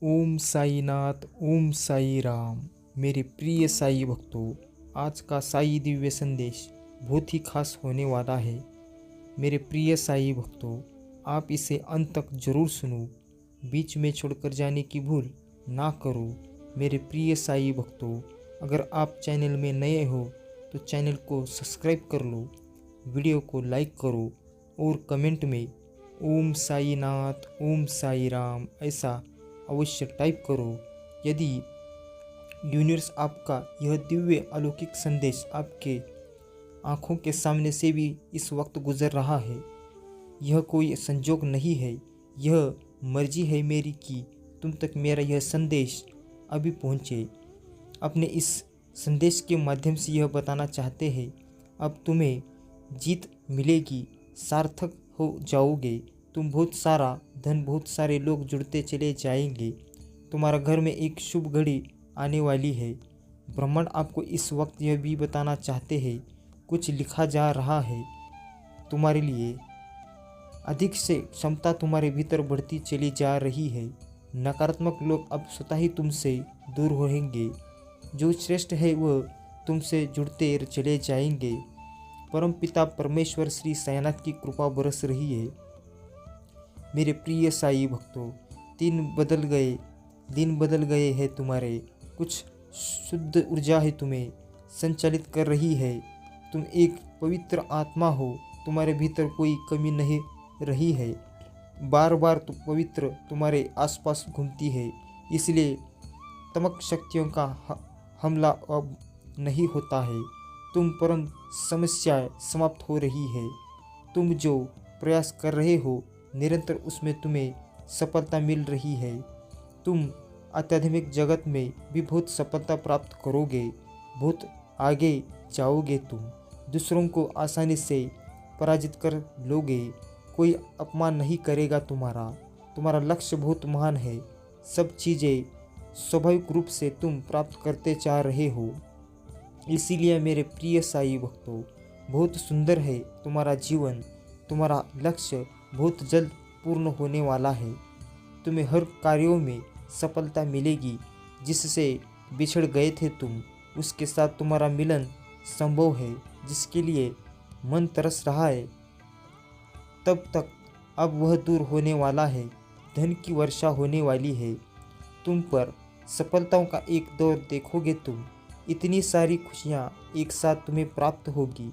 ओम साईनाथ, ओम साई राम। मेरे प्रिय साई भक्तों, आज का साई दिव्य संदेश बहुत ही खास होने वाला है। मेरे प्रिय साई भक्तों, आप इसे अंत तक जरूर सुनो, बीच में छोड़कर जाने की भूल ना करो। मेरे प्रिय साई भक्तों, अगर आप चैनल में नए हो तो चैनल को सब्सक्राइब कर लो, वीडियो को लाइक करो और कमेंट में ओम साईनाथ, ओम साई राम ऐसा अवश्य टाइप करो। यदि यूनिवर्स आपका यह दिव्य अलौकिक संदेश आपके आँखों के सामने से भी इस वक्त गुजर रहा है, यह कोई संजोग नहीं है, यह मर्जी है मेरी कि तुम तक मेरा यह संदेश अभी पहुँचे। अपने इस संदेश के माध्यम से यह बताना चाहते हैं, अब तुम्हें जीत मिलेगी, सार्थक हो जाओगे, तुम बहुत सारा धन, बहुत सारे लोग जुड़ते चले जाएंगे, तुम्हारा घर में एक शुभ घड़ी आने वाली है। ब्रह्मांड आपको इस वक्त यह भी बताना चाहते हैं, कुछ लिखा जा रहा है तुम्हारे लिए। अधिक से क्षमता तुम्हारे भीतर बढ़ती चली जा रही है। नकारात्मक लोग अब स्वतः ही तुमसे दूर रहेंगे, जो श्रेष्ठ है वह तुमसे जुड़ते चले जाएंगे। परम पिता परमेश्वर श्री साईनाथ की कृपा बरस रही है। मेरे प्रिय साई भक्तों, दिन बदल गए हैं तुम्हारे। कुछ शुद्ध ऊर्जा है तुम्हें संचालित कर रही है। तुम एक पवित्र आत्मा हो, तुम्हारे भीतर कोई कमी नहीं रही है। बार बार पवित्र तुम्हारे आसपास घूमती है, इसलिए तमक शक्तियों का हमला अब नहीं होता है। तुम परम समस्या समाप्त हो रही है। तुम जो प्रयास कर रहे हो निरंतर उसमें तुम्हें सफलता मिल रही है। तुम आध्यात्मिक जगत में भी बहुत सफलता प्राप्त करोगे, बहुत आगे जाओगे। तुम दूसरों को आसानी से पराजित कर लोगे, कोई अपमान नहीं करेगा तुम्हारा लक्ष्य बहुत महान है। सब चीज़ें स्वाभाविक रूप से तुम प्राप्त करते जा रहे हो। इसीलिए मेरे प्रिय साई भक्तों, बहुत सुंदर है तुम्हारा जीवन, तुम्हारा लक्ष्य बहुत जल्द पूर्ण होने वाला है। तुम्हें हर कार्यों में सफलता मिलेगी। जिससे बिछड़ गए थे तुम, उसके साथ तुम्हारा मिलन संभव है। जिसके लिए मन तरस रहा है, तब तक अब वह दूर होने वाला है। धन की वर्षा होने वाली है। तुम पर सफलताओं का एक दौर देखोगे तुम। इतनी सारी खुशियाँ एक साथ तुम्हें प्राप्त होगी,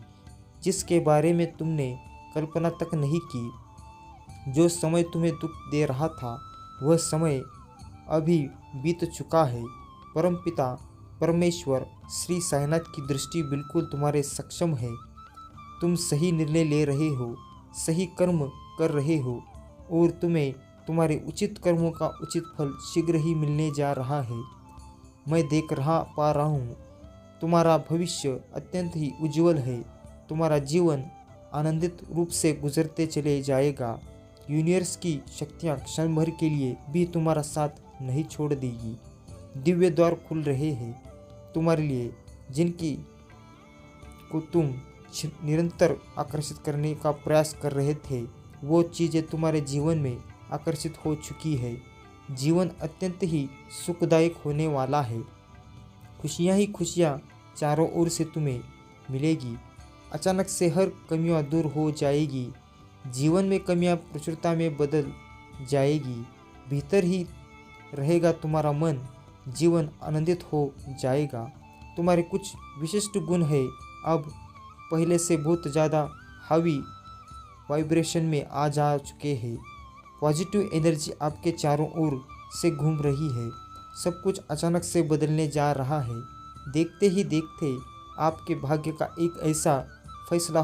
जिसके बारे में तुमने कल्पना तक नहीं की। जो समय तुम्हें दुख दे रहा था, वह समय अभी बीत चुका है। परमपिता परमेश्वर श्री साईनाथ की दृष्टि बिल्कुल तुम्हारे सक्षम है। तुम सही निर्णय ले रहे हो, सही कर्म कर रहे हो और तुम्हें तुम्हारे उचित कर्मों का उचित फल शीघ्र ही मिलने जा रहा है। मैं पा रहा हूँ, तुम्हारा भविष्य अत्यंत ही उज्जवल है। तुम्हारा जीवन आनंदित रूप से गुजरते चले जाएगा। यूनिवर्स की शक्तियाँ क्षण भर के लिए भी तुम्हारा साथ नहीं छोड़ देगी। दिव्य द्वार खुल रहे हैं तुम्हारे लिए, जिनकी को तुम निरंतर आकर्षित करने का प्रयास कर रहे थे। वो चीज़ें तुम्हारे जीवन में आकर्षित हो चुकी है। जीवन अत्यंत ही सुखदायक होने वाला है। खुशियाँ ही खुशियाँ चारों ओर से तुम्हें मिलेगी। अचानक से हर कमियाँ दूर हो जाएगी। जीवन में कमियाँ प्रचुरता में बदल जाएगी। भीतर ही रहेगा तुम्हारा मन, जीवन आनंदित हो जाएगा। तुम्हारे कुछ विशिष्ट गुण है अब पहले से बहुत ज़्यादा हावी वाइब्रेशन में आ जा चुके हैं। पॉजिटिव एनर्जी आपके चारों ओर से घूम रही है। सब कुछ अचानक से बदलने जा रहा है। देखते ही देखते आपके भाग्य का एक ऐसा फैसला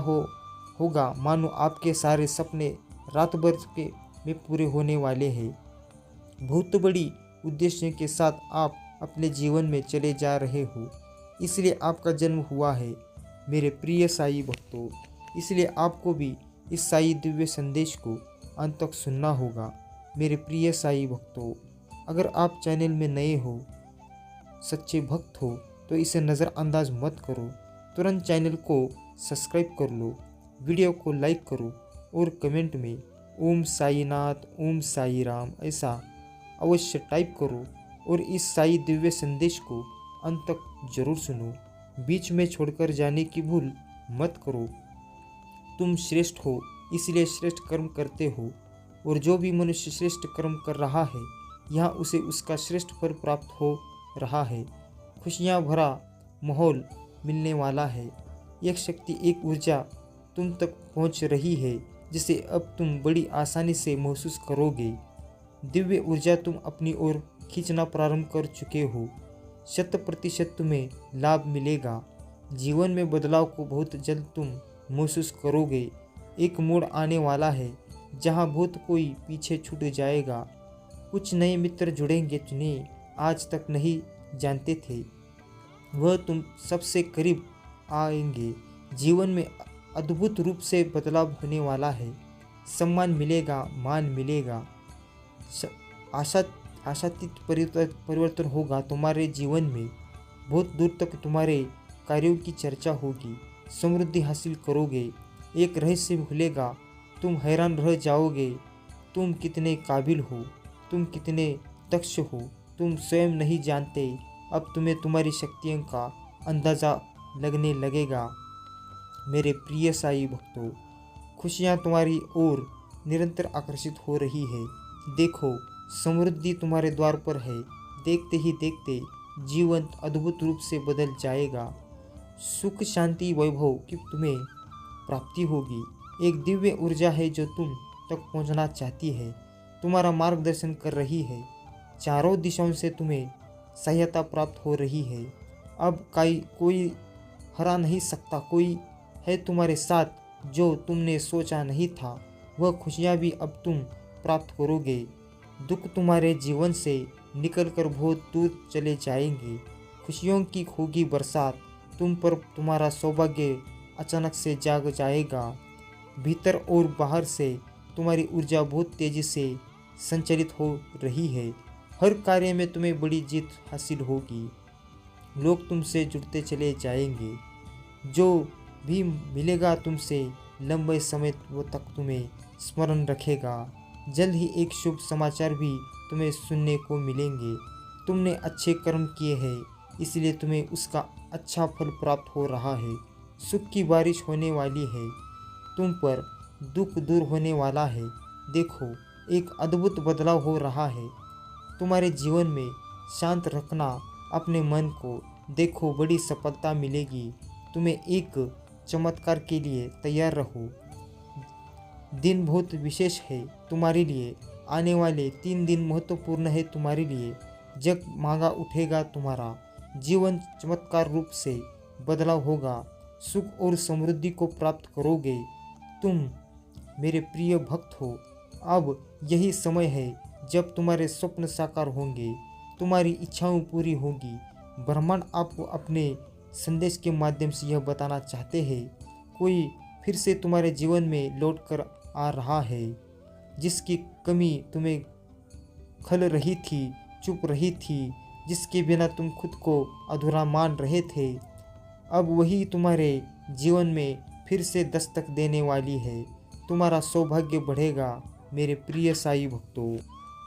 होगा मानो आपके सारे सपने रात भर के में पूरे होने वाले हैं। बहुत बड़ी उद्देश्य के साथ आप अपने जीवन में चले जा रहे हो, इसलिए आपका जन्म हुआ है मेरे प्रिय साई भक्तों। इसलिए आपको भी इस साई दिव्य संदेश को अंत तक सुनना होगा। मेरे प्रिय साई भक्तों, अगर आप चैनल में नए हो, सच्चे भक्त हो, तो इसे नज़रअंदाज मत करो। तुरंत चैनल को सब्सक्राइब कर लो, वीडियो को लाइक करो और कमेंट में ओम साईनाथ, ओम साई राम ऐसा अवश्य टाइप करो और इस साई दिव्य संदेश को अंत तक जरूर सुनो। बीच में छोड़कर जाने की भूल मत करो। तुम श्रेष्ठ हो, इसलिए श्रेष्ठ कर्म करते हो, और जो भी मनुष्य श्रेष्ठ कर्म कर रहा है यहाँ उसे उसका श्रेष्ठ फल प्राप्त हो रहा है। खुशियाँ भरा माहौल मिलने वाला है। एक शक्ति, एक ऊर्जा तुम तक पहुँच रही है जिसे अब तुम बड़ी आसानी से महसूस करोगे। दिव्य ऊर्जा तुम अपनी ओर खींचना प्रारंभ कर चुके हो। 100% तुम्हें लाभ मिलेगा। जीवन में बदलाव को बहुत जल्द तुम महसूस करोगे। एक मोड़ आने वाला है जहां बहुत कोई पीछे छूट जाएगा। कुछ नए मित्र जुड़ेंगे जिन्हें आज तक नहीं जानते थे, वह तुम सबसे करीब आएंगे। जीवन में अद्भुत रूप से बदलाव होने वाला है। सम्मान मिलेगा, मान मिलेगा, आशातीत परिवर्तन होगा तुम्हारे जीवन में। बहुत दूर तक तुम्हारे कार्यों की चर्चा होगी। समृद्धि हासिल करोगे। एक रहस्य खुलेगा, तुम हैरान रह जाओगे। तुम कितने काबिल हो, तुम कितने दक्ष हो, तुम स्वयं नहीं जानते। अब तुम्हें तुम्हारी शक्तियों का अंदाज़ा लगने लगेगा। मेरे प्रिय साई भक्तों, खुशियाँ तुम्हारी ओर निरंतर आकर्षित हो रही है। देखो, समृद्धि तुम्हारे द्वार पर है। देखते ही देखते जीवन अद्भुत रूप से बदल जाएगा। सुख, शांति, वैभव की तुम्हें प्राप्ति होगी। एक दिव्य ऊर्जा है जो तुम तक पहुंचना चाहती है, तुम्हारा मार्गदर्शन कर रही है। चारों दिशाओं से तुम्हें सहायता प्राप्त हो रही है। अब कोई हरा नहीं सकता। कोई है तुम्हारे साथ जो तुमने सोचा नहीं था। वह खुशियाँ भी अब तुम प्राप्त करोगे। दुख तुम्हारे जीवन से निकलकर बहुत दूर चले जाएंगे। खुशियों की होगी बरसात तुम पर। तुम्हारा सौभाग्य अचानक से जाग जाएगा। भीतर और बाहर से तुम्हारी ऊर्जा बहुत तेजी से संचालित हो रही है। हर कार्य में तुम्हें बड़ी जीत हासिल होगी। लोग तुमसे जुड़ते चले जाएंगे। जो भी मिलेगा तुमसे लंबे समय तक तुम्हें स्मरण रखेगा। जल्द ही एक शुभ समाचार भी तुम्हें सुनने को मिलेंगे। तुमने अच्छे कर्म किए हैं, इसलिए तुम्हें उसका अच्छा फल प्राप्त हो रहा है। सुख की बारिश होने वाली है। तुम पर दुख दूर होने वाला है। देखो, एक अद्भुत बदलाव हो रहा है तुम्हारे जीवन में। शांत रखना अपने मन को। देखो, बड़ी सफलता मिलेगी तुम्हें। एक चमत्कार के लिए तैयार रहो। दिन बहुत विशेष है तुम्हारे लिए। आने वाले 3 दिन महत्वपूर्ण है तुम्हारे लिए। जग मांगा उठेगा तुम्हारा। जीवन चमत्कार रूप से बदलाव होगा। सुख और समृद्धि को प्राप्त करोगे। तुम मेरे प्रिय भक्त हो। अब यही समय है जब तुम्हारे स्वप्न साकार होंगे, तुम्हारी इच्छाएं पूरी होगी। ब्रह्मांड आपको अपने संदेश के माध्यम से यह बताना चाहते हैं, कोई फिर से तुम्हारे जीवन में लौट कर आ रहा है। जिसकी कमी तुम्हें खल रही थी, चुप रही थी, जिसके बिना तुम खुद को अधूरा मान रहे थे, अब वही तुम्हारे जीवन में फिर से दस्तक देने वाली है। तुम्हारा सौभाग्य बढ़ेगा मेरे प्रिय साई भक्तों।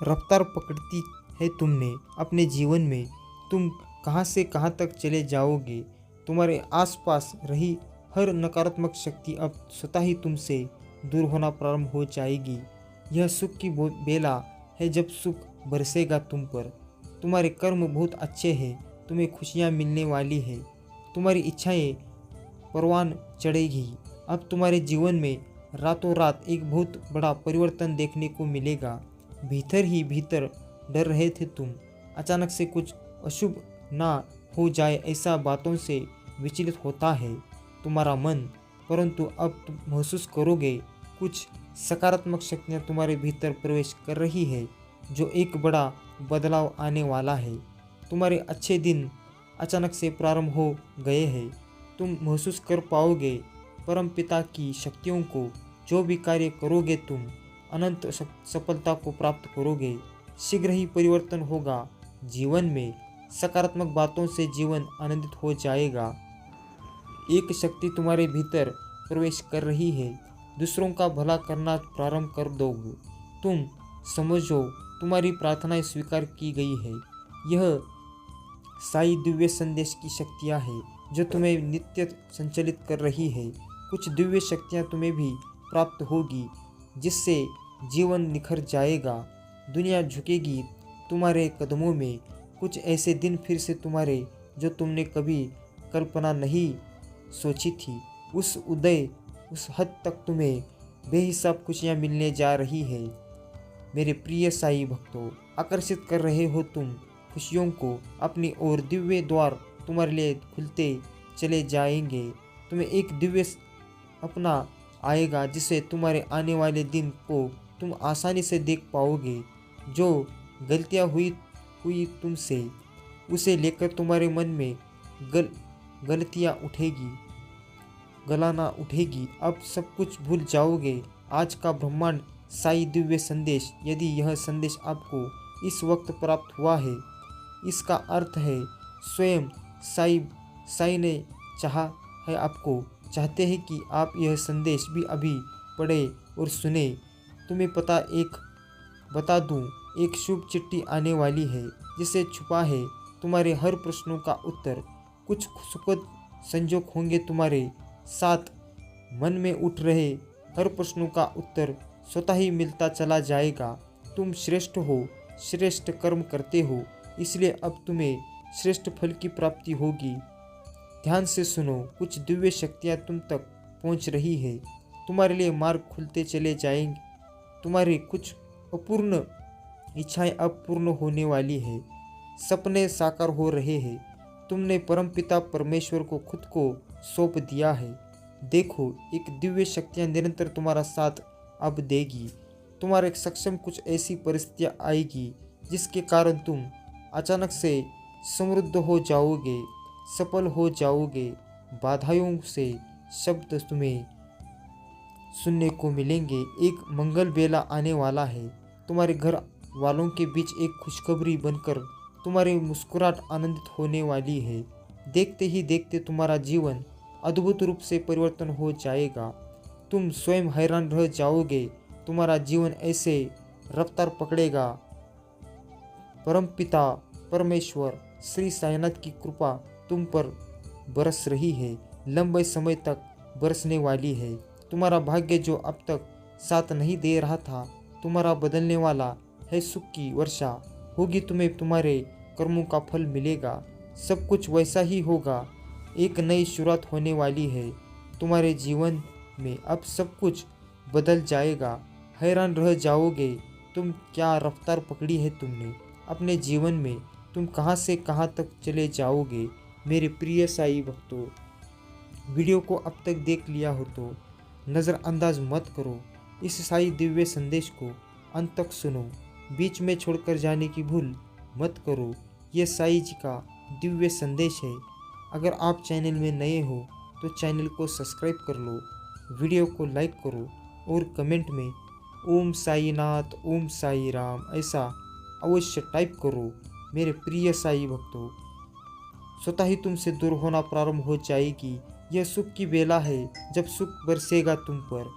रफ्तार पकड़ती है तुमने अपने जीवन में। तुम कहां से कहां तक चले जाओगे। तुम्हारे आसपास रही हर नकारात्मक शक्ति अब स्वतः ही तुमसे दूर होना प्रारंभ हो जाएगी। यह सुख की बेला है जब सुख बरसेगा तुम पर। तुम्हारे कर्म बहुत अच्छे हैं, तुम्हें खुशियाँ मिलने वाली है। तुम्हारी इच्छाएं परवान चढ़ेगी। अब तुम्हारे जीवन में रातों रात एक बहुत बड़ा परिवर्तन देखने को मिलेगा। भीतर ही भीतर डर रहे थे तुम, अचानक से कुछ अशुभ ना हो जाए ऐसा बातों से विचलित होता है तुम्हारा मन, परंतु अब तुम महसूस करोगे कुछ सकारात्मक शक्तियाँ तुम्हारे भीतर प्रवेश कर रही है, जो एक बड़ा बदलाव आने वाला है। तुम्हारे अच्छे दिन अचानक से प्रारंभ हो गए हैं। तुम महसूस कर पाओगे परम पिता की शक्तियों को। जो भी कार्य करोगे तुम अनंत सफलता को प्राप्त करोगे। शीघ्र ही परिवर्तन होगा जीवन में। सकारात्मक बातों से जीवन आनंदित हो जाएगा। एक शक्ति तुम्हारे भीतर प्रवेश कर रही है। दूसरों का भला करना प्रारंभ कर दोगे। तुम समझो तुम्हारी प्रार्थनाएं स्वीकार की गई है। यह साई दिव्य संदेश की शक्तियाँ है जो तुम्हें नित्य संचालित कर रही है। कुछ दिव्य शक्तियाँ तुम्हें भी प्राप्त होगी जिससे जीवन निखर जाएगा, दुनिया झुकेगी तुम्हारे कदमों में। कुछ ऐसे दिन फिर से तुम्हारे जो तुमने कभी कल्पना नहीं सोची थी, उस हद तक तुम्हें बेहिसाब खुशियाँ मिलने जा रही है। मेरे प्रिय साई भक्तों, आकर्षित कर रहे हो तुम खुशियों को अपनी ओर। दिव्य द्वार तुम्हारे लिए खुलते चले जाएंगे। तुम्हें एक दिव्य अपना आएगा जिससे तुम्हारे आने वाले दिन को तुम आसानी से देख पाओगे। जो गलतियाँ हुई तुमसे, उसे लेकर तुम्हारे मन में गलतियाँ गलाना उठेगी। अब सब कुछ भूल जाओगे। आज का ब्रह्मांड साई दिव्य संदेश, यदि यह संदेश आपको इस वक्त प्राप्त हुआ है, इसका अर्थ है स्वयं साई ने चाहा है, आपको चाहते हैं कि आप यह संदेश भी अभी पढ़े और सुने। तुम्हें बता दूं, एक शुभ चिट्ठी आने वाली है जिसे छुपा है तुम्हारे हर प्रश्नों का उत्तर। कुछ सुखद संजोग होंगे तुम्हारे साथ। मन में उठ रहे हर प्रश्नों का उत्तर स्वतः ही मिलता चला जाएगा। तुम श्रेष्ठ हो, श्रेष्ठ कर्म करते हो, इसलिए अब तुम्हें श्रेष्ठ फल की प्राप्ति होगी। ध्यान से सुनो, कुछ दिव्य शक्तियाँ तुम तक पहुँच रही है। तुम्हारे लिए मार्ग खुलते चले जाएंगे। तुम्हारी कुछ अपूर्ण इच्छाएं अब पूर्ण होने वाली है। सपने साकार हो रहे हैं। तुमने परमपिता परमेश्वर को खुद को सौंप दिया है। देखो, एक दिव्य शक्तियाँ निरंतर तुम्हारा साथ अब देगी। तुम्हारे सक्षम कुछ ऐसी परिस्थितियाँ आएगी जिसके कारण तुम अचानक से समृद्ध हो जाओगे, सफल हो जाओगे। बाधाओं से शब्द तुम्हें सुनने को मिलेंगे। एक मंगल बेला आने वाला है। तुम्हारे घर वालों के बीच एक खुशखबरी बनकर तुम्हारी मुस्कुराहट आनंदित होने वाली है। देखते ही देखते तुम्हारा जीवन अद्भुत रूप से परिवर्तन हो जाएगा। तुम स्वयं हैरान रह जाओगे। तुम्हारा जीवन ऐसे रफ्तार पकड़ेगा। परमपिता परमेश्वर श्री साईनाथ की कृपा तुम पर बरस रही है, लंबे समय तक बरसने वाली है। तुम्हारा भाग्य जो अब तक साथ नहीं दे रहा था, तुम्हारा बदलने वाला है। सुख की वर्षा होगी, तुम्हें तुम्हारे कर्मों का फल मिलेगा। सब कुछ वैसा ही होगा। एक नई शुरुआत होने वाली है तुम्हारे जीवन में। अब सब कुछ बदल जाएगा। हैरान रह जाओगे, तुम क्या रफ्तार पकड़ी है तुमने अपने जीवन में। तुम कहां से कहां तक चले जाओगे। मेरे प्रिय साई भक्तों, वीडियो को अब तक देख लिया हो तो नज़रअंदाज मत करो। इस साई दिव्य संदेश को अंत तक सुनो, बीच में छोड़कर जाने की भूल मत करो। यह साई जी का दिव्य संदेश है। अगर आप चैनल में नए हो तो चैनल को सब्सक्राइब कर लो, वीडियो को लाइक करो और कमेंट में ओम साईनाथ, ओम साई राम ऐसा अवश्य टाइप करो। मेरे प्रिय साई भक्तों, स्वतः ही तुमसे दूर होना प्रारंभ हो जाएगी। यह सुख की बेला है जब सुख बरसेगा तुम पर।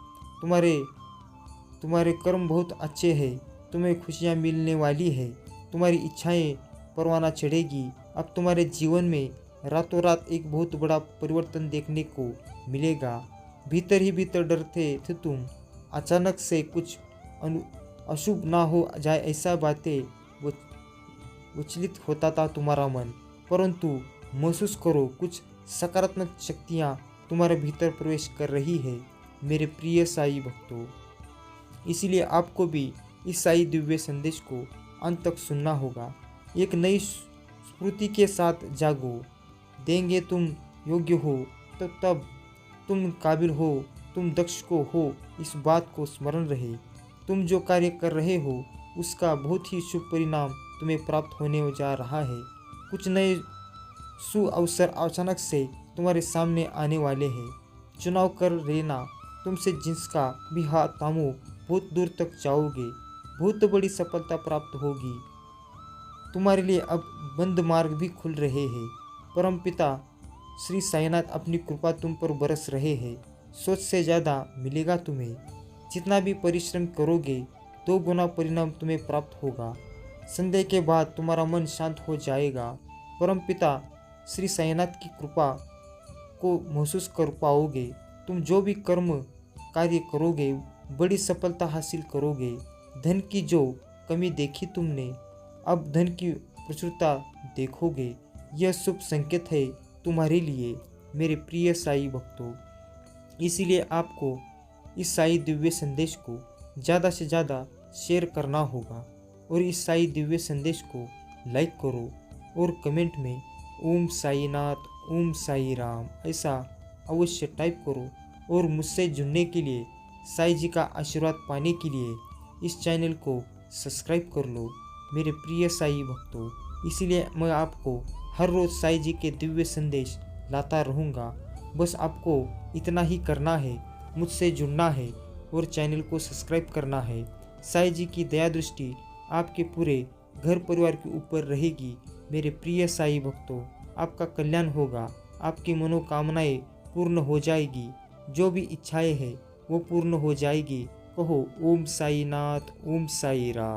तुम्हारे कर्म बहुत अच्छे हैं, तुम्हें खुशियाँ मिलने वाली है। तुम्हारी इच्छाएं परवाना चढ़ेगी। अब तुम्हारे जीवन में रातों रात एक बहुत बड़ा परिवर्तन देखने को मिलेगा। भीतर ही भीतर डरते थे तुम, अचानक से कुछ अशुभ ना हो जाए ऐसा बातें विचलित होता था तुम्हारा मन। परंतु महसूस करो, कुछ सकारात्मक शक्तियाँ तुम्हारे भीतर प्रवेश कर रही है मेरे प्रिय साई भक्तों। इसलिए आपको भी इस साई दिव्य संदेश को अंत तक सुनना होगा। एक नई स्फूर्ति के साथ जागो। देंगे तुम योग्य हो तो तब तुम काबिल हो, तुम दक्ष को हो, इस बात को स्मरण रहे। तुम जो कार्य कर रहे हो उसका बहुत ही शुभ परिणाम तुम्हें प्राप्त होने जा रहा है। कुछ नए सुअवसर अचानक से तुम्हारे सामने आने वाले हैं। चुनाव कर लेना, तुमसे जिसका भी हाथ थामो बहुत दूर तक जाओगे। बहुत बड़ी सफलता प्राप्त होगी। तुम्हारे लिए अब बंद मार्ग भी खुल रहे हैं। परमपिता श्री साईनाथ अपनी कृपा तुम पर बरस रहे हैं। सोच से ज़्यादा मिलेगा तुम्हें। जितना भी परिश्रम करोगे 2 गुना परिणाम तुम्हें प्राप्त होगा। संदेह के बाद तुम्हारा मन शांत हो जाएगा। परमपिता श्री साईनाथ की कृपा को महसूस कर पाओगे। तुम जो भी कर्म कार्य करोगे बड़ी सफलता हासिल करोगे। धन की जो कमी देखी तुमने, अब धन की प्रचुरता देखोगे। यह शुभ संकेत है तुम्हारे लिए मेरे प्रिय साई भक्तों। इसीलिए आपको इस साई दिव्य संदेश को ज़्यादा से ज़्यादा शेयर करना होगा और इस साई दिव्य संदेश को लाइक करो और कमेंट में ओम साईनाथ ओम साई राम ऐसा अवश्य टाइप करो। और मुझसे जुड़ने के लिए, साई जी का आशीर्वाद पाने के लिए इस चैनल को सब्सक्राइब कर लो मेरे प्रिय साई भक्तों। इसीलिए मैं आपको हर रोज़ साई जी के दिव्य संदेश लाता रहूँगा। बस आपको इतना ही करना है, मुझसे जुड़ना है और चैनल को सब्सक्राइब करना है। साई जी की दया दृष्टि आपके पूरे घर परिवार के ऊपर रहेगी मेरे प्रिय साई भक्तों। आपका कल्याण होगा, आपकी मनोकामनाएं पूर्ण हो जाएगी, जो भी इच्छाएं हैं वो पूर्ण हो जाएगी। कहो ओम साईनाथ ओम साई राम।